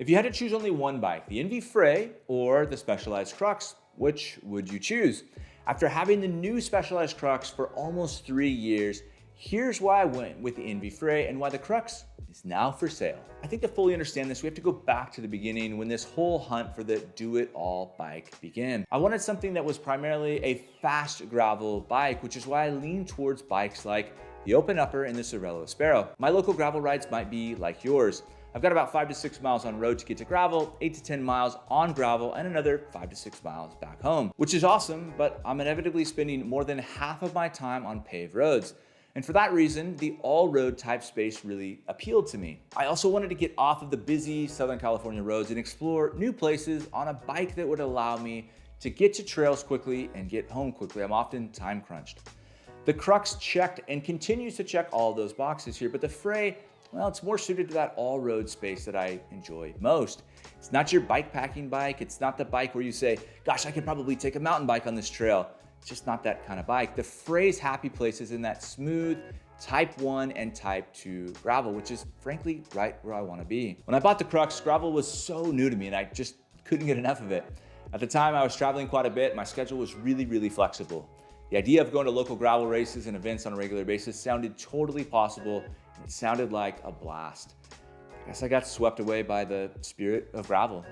If you had to choose only one bike, the Enve Fray or the Specialized Crux, which would you choose? After having the new Specialized Crux for almost 3 years, here's why I went with the Enve Fray and why the Crux is now for sale. I think to fully understand this, we have to go back to the beginning when this whole hunt for the do-it-all bike began. I wanted something that was primarily a fast gravel bike, which is why I leaned towards bikes like the Open Upper and the Sorello Sparrow. My local gravel rides might be like yours. I've got about 5 to 6 miles on road to get to gravel, 8 to 10 miles on gravel, and another 5 to 6 miles back home, which is awesome, but I'm inevitably spending more than half of my time on paved roads. And for that reason, the all-road type space really appealed to me. I also wanted to get off of the busy Southern California roads and explore new places on a bike that would allow me to get to trails quickly and get home quickly. I'm often time crunched. The Crux checked and continues to check all of those boxes here, but the Fray, well, it's more suited to that all-road space that I enjoy most. It's not your bike packing bike. It's not the bike where you say, gosh, I could probably take a mountain bike on this trail. It's just not that kind of bike. The Fray's happy place is in that smooth Type 1 and Type 2 gravel, which is frankly right where I want to be. When I bought the Crux, gravel was so new to me and I just couldn't get enough of it. At the time, I was traveling quite a bit. My schedule was really flexible. The idea of going to local gravel races and events on a regular basis sounded totally possible, and it sounded like a blast. I guess I got swept away by the spirit of gravel.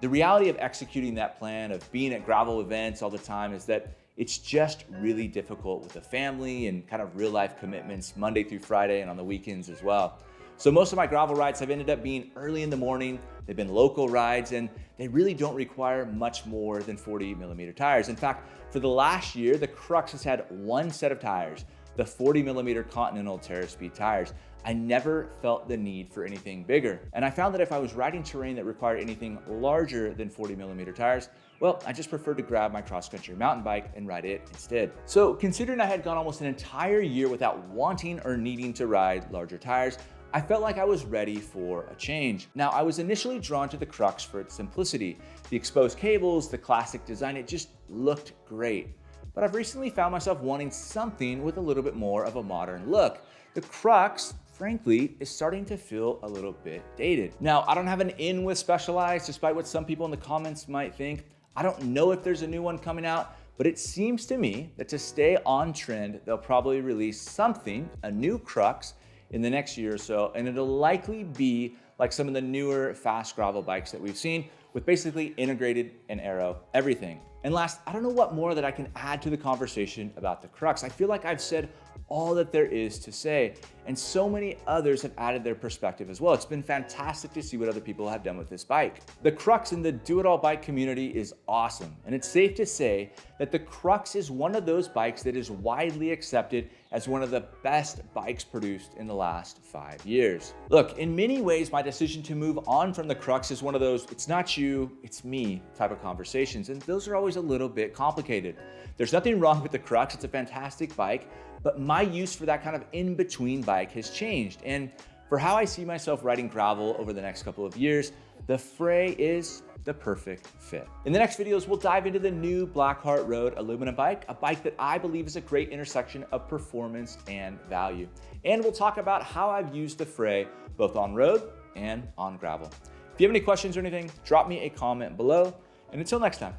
The reality of executing that plan, of being at gravel events all the time, is that it's just really difficult with a family and kind of real life commitments Monday through Friday and on the weekends as well. So most of my gravel rides have ended up being early in the morning. They've been local rides and they really don't require much more than 40mm tires. In fact, for the last year, the Crux has had one set of tires, the 40mm Continental Terra Speed tires. I never felt the need for anything bigger. And I found that if I was riding terrain that required anything larger than 40mm tires, well, I just preferred to grab my cross-country mountain bike and ride it instead. So considering I had gone almost an entire year without wanting or needing to ride larger tires, I felt like I was ready for a change. Now, I was initially drawn to the Crux for its simplicity. The exposed cables, the classic design, it just looked great. But I've recently found myself wanting something with a little bit more of a modern look. The Crux, frankly, is starting to feel a little bit dated. Now, I don't have an in with Specialized, despite what some people in the comments might think. I don't know if there's a new one coming out, but it seems to me that to stay on trend, they'll probably release something, a new Crux, in the next year or so, and it'll likely be like some of the newer fast gravel bikes that we've seen, with basically integrated and aero everything. And last, I don't know what more that I can add to the conversation about the Crux. I feel like I've said all that there is to say, and so many others have added their perspective as well. It's been fantastic to see what other people have done with this bike. The Crux in the do-it-all bike community is awesome, and it's safe to say that the Crux is one of those bikes that is widely accepted as one of the best bikes produced in the last 5 years. Look, in many ways, my decision to move on from the Crux is one of those, it's not you, it's me type of conversations, and those are always a little bit complicated. There's nothing wrong with the Crux, it's a fantastic bike, but my use for that kind of in-between bike has changed. And for how I see myself riding gravel over the next couple of years, the Fray is the perfect fit. In the next videos, we'll dive into the new Blackheart Road aluminum bike, a bike that I believe is a great intersection of performance and value. And we'll talk about how I've used the Fray both on road and on gravel. If you have any questions or anything, drop me a comment below. And until next time,